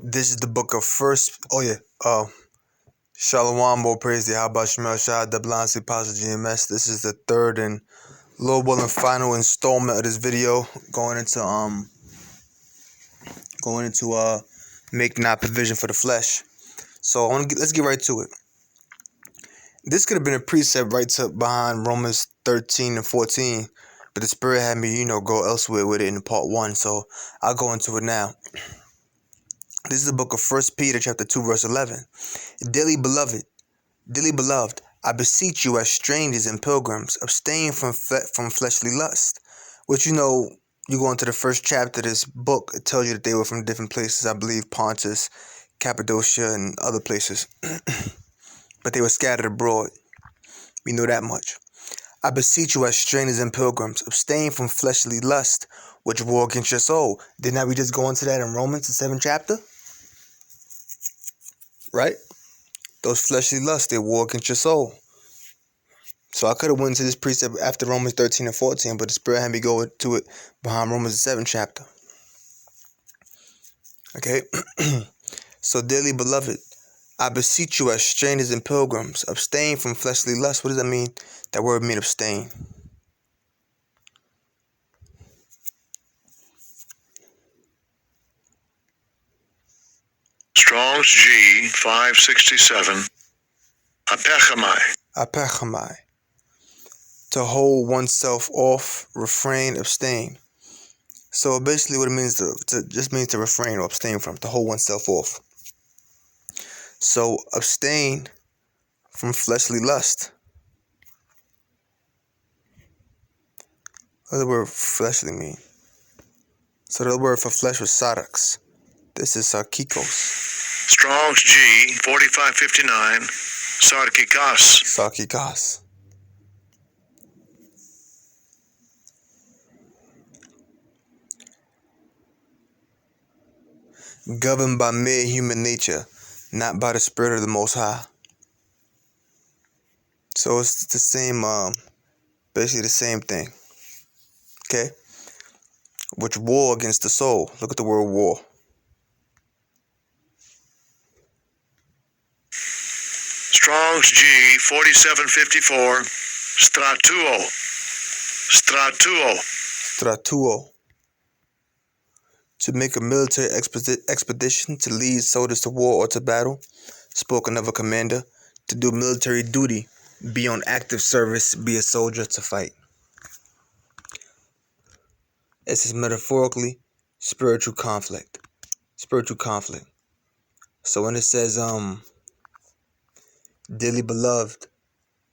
This is the book of First. Oh yeah. Shalom, more praise the How about Shemel Shah, the Blind Sleep Positive GMS. This is the third and global and final installment of this video, going into make not provision for the flesh. So let's get right to it. This could have been a precept right to behind Romans 13 and 14, but the Spirit had me, go elsewhere with it in part 1. So I'll go into it now. This is the book of 1 Peter chapter 2 verse 11. Dearly beloved, I beseech you as strangers and pilgrims, abstain from fleshly lust. Which, you go into the first chapter of this book, it tells you that they were from different places. I believe Pontus, Cappadocia, and other places. But they were scattered abroad. We know that much. I beseech you as strangers and pilgrims, abstain from fleshly lust, which war against your soul. Didn't we just go into that in Romans, the 7th chapter? Right? Those fleshly lusts, they war against your soul. So I could have went into this precept after Romans 13 and 14, but the Spirit had me go to it behind Romans the 7th chapter. Okay? So, dearly beloved, I beseech you as strangers and pilgrims, abstain from fleshly lust. What does that mean? That word means abstain. Strong's G 567. Apechomai. To hold oneself off, refrain, abstain. So basically what it means just means to refrain or abstain from, to hold oneself off. So abstain from fleshly lust. What does the word fleshly mean? So the word for flesh was sarx. This is sarkikos. Strong's G 4559. Sarkikas. Governed by mere human nature, not by the Spirit of the Most High. So it's the same, basically the same thing. Okay? Which war against the soul. Look at the word war. Strong's G 4754. Stratuo. To make a military expedition, to lead soldiers to war or to battle. Spoken of a commander. To do military duty. Be on active service. Be a soldier to fight. This is metaphorically spiritual conflict. So when it says, dearly beloved,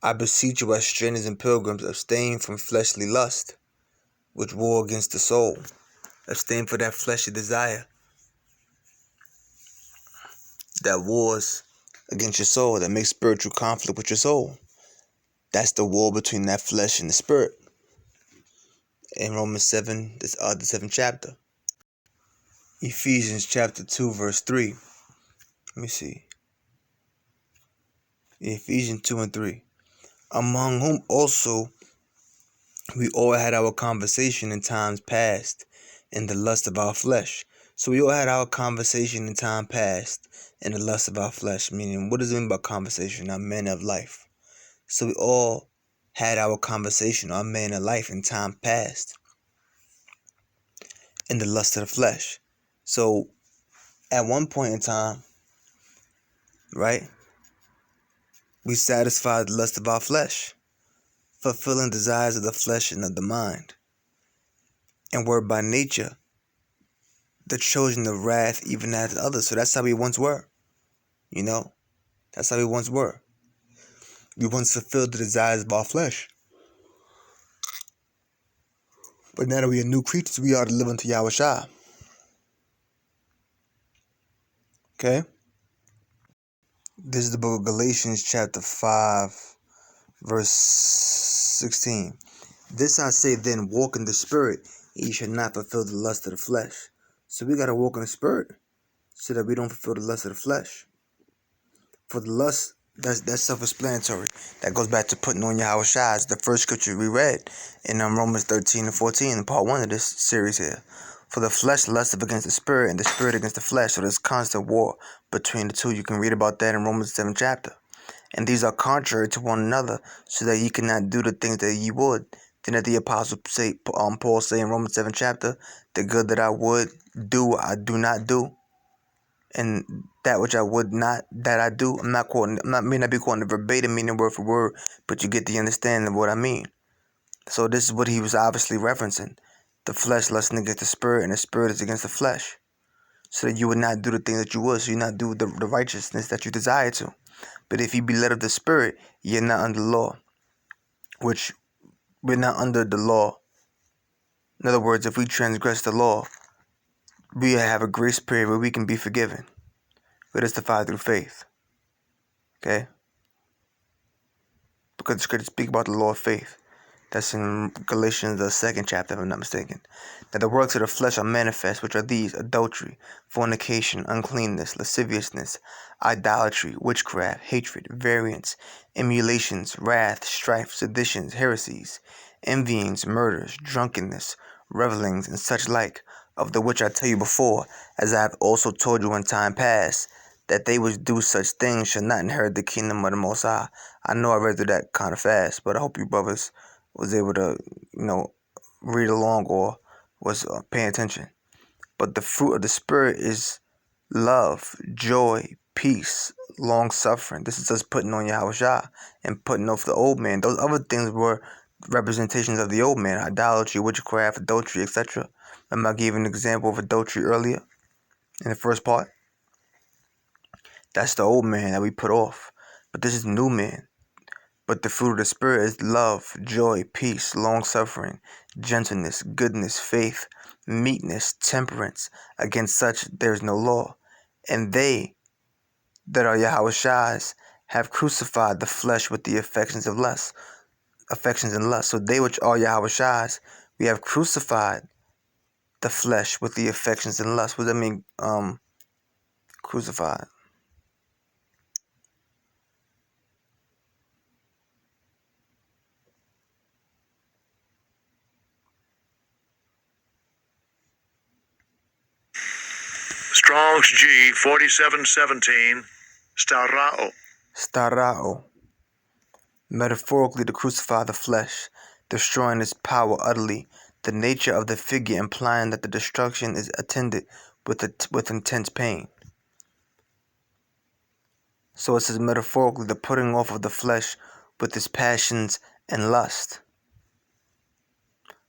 I beseech you as strangers and pilgrims, abstain from fleshly lust, which war against the soul. Abstain for that fleshly desire that wars against your soul, that makes spiritual conflict with your soul. That's the war between that flesh and the spirit. In Romans 7, the 7th chapter. Ephesians chapter 2, verse 3. Let me see. Ephesians 2 and 3. Among whom also we all had our conversation in times past in the lust of our flesh. So we all had our conversation in time past in the lust of our flesh. Meaning, what does it mean by conversation? Our manner of life. So we all had our conversation, our manner of life in time past in the lust of the flesh. So at one point in time, right, we satisfied the lust of our flesh, fulfilling desires of the flesh and of the mind, and were by nature the children of wrath even as others. So that's how we once were. That's how we once were. We once fulfilled the desires of our flesh. But now that we are new creatures, we are to live unto Yahushua. Okay? This is the book of Galatians chapter 5, verse 16. This I say then, walk in the spirit, and ye shall not fulfill the lust of the flesh. So we got to walk in the spirit so that we don't fulfill the lust of the flesh. For the lust, that's self-explanatory. That goes back to putting on Yahushua. The first scripture we read in Romans 13 and 14, in part 1 of this series here. For the flesh lusteth against the spirit, and the spirit against the flesh. So there's constant war between the two. You can read about that in Romans 7th chapter. And these are contrary to one another, so that ye cannot do the things that ye would. Then the apostle Paul say in Romans 7th chapter, the good that I would do, I do not do. And that which I would not, that I do. I'm not quoting, may not be quoting the verbatim meaning word for word, but you get the understanding of what I mean. So this is what he was obviously referencing. The flesh lusting against the spirit, and the spirit is against the flesh. So that you would not do the things that you would, so you not do the righteousness that you desire to. But if you be led of the spirit, you're not under the law. Which, we're not under the law. In other words, if we transgress the law, we have a grace period where we can be forgiven. We're justified through faith. Okay? Because the scriptures speak about the law of faith. That's in Galatians, the 2nd chapter, if I'm not mistaken. That the works of the flesh are manifest, which are these: adultery, fornication, uncleanness, lasciviousness, idolatry, witchcraft, hatred, variance, emulations, wrath, strife, seditions, heresies, envyings, murders, drunkenness, revellings, and such like, of the which I tell you before, as I have also told you in time past, that they which do such things shall not inherit the kingdom of the Most High. I know I read through that kind of fast, but I hope you brothers was able to, read along or was paying attention. But the fruit of the Spirit is love, joy, peace, long-suffering. This is us putting on Yahushua and putting off the old man. Those other things were representations of the old man: idolatry, witchcraft, adultery, etc. Remember I gave an example of adultery earlier in the first part? That's the old man that we put off. But this is the new man. But the fruit of the Spirit is love, joy, peace, long-suffering, gentleness, goodness, faith, meekness, temperance. Against such there is no law. And they that are Yahushua's have crucified the flesh with the affections and lust. So they which are Yahushua's, we have crucified the flesh with the affections and lust. What does that mean? Crucified. Strong's G 4717. Starao. Metaphorically, to crucify the flesh, destroying its power utterly. The nature of the figure implying that the destruction is attended with intense pain. So it says metaphorically, the putting off of the flesh with its passions and lust.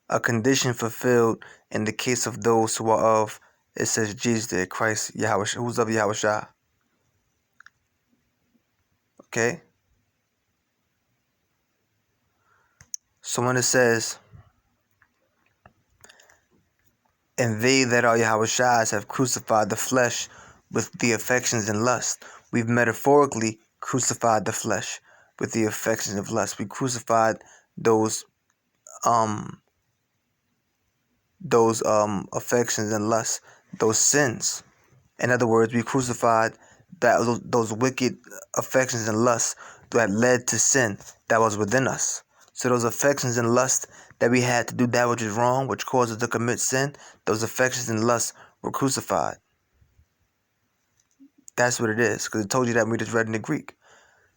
A condition fulfilled in the case of those who are of, it says Jesus there, Christ, Yahweh, who's of Yahushua. Okay? So when it says, and they that are Yahushua's have crucified the flesh with the affections and lust. We've metaphorically crucified the flesh with the affections of lust. We crucified those affections and lusts, those sins. In other words, we crucified those wicked affections and lusts that led to sin that was within us. So those affections and lusts that we had to do that which is wrong, which caused us to commit sin, those affections and lusts were crucified. That's what it is, because it told you that when we just read in the Greek.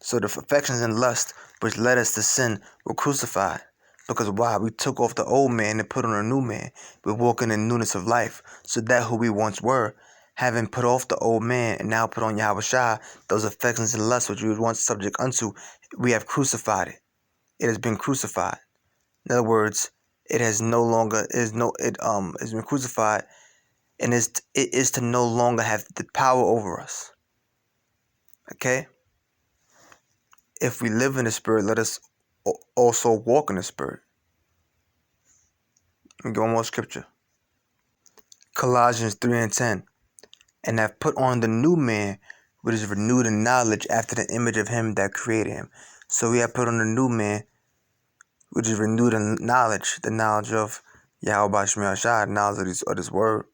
So the affections and lusts which led us to sin were crucified. Because why? We took off the old man and put on a new man. We're walking in newness of life. So that who we once were, having put off the old man and now put on Yahushua, those affections and lusts which we were once subject unto, we have crucified it. It has been crucified. In other words, it has no longer has been crucified, and it is to no longer have the power over us. Okay? If we live in the Spirit, let us also walk in the Spirit. Let me get one more scripture. Colossians 3:10. And have put on the new man, which is renewed in knowledge after the image of him that created him. So we have put on the new man, which is renewed in knowledge, the knowledge of Yahweh Shema Shah, the knowledge of this word,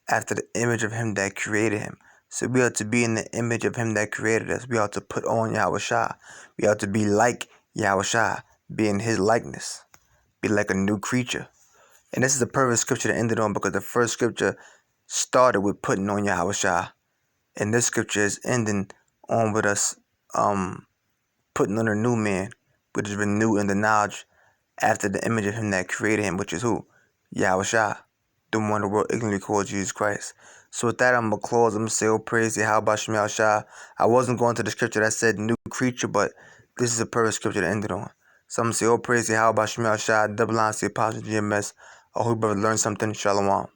after the image of him that created him. So we are to be in the image of him that created us. We are to put on Yahweh Shah. We are to be like Yahweh Shah, be in his likeness, be like a new creature. And this is the perfect scripture to end it on because the first scripture started with putting on Yahweh Shah. And this scripture is ending on with us putting on a new man, which is renewed in the knowledge after the image of him that created him, which is who? Yahweh Shah, the one the world ignorantly called Jesus Christ. So with that, I'm going to close. I'm going to say, oh, praise Yahweh Shemel Shah. I wasn't going to the scripture that said new creature, but this is a perfect scripture to end it on. So I'm going to say, oh, praise Yahweh Shemel Shah, double line, say, Apostle GMS. I hope you brother learned something. Shalom.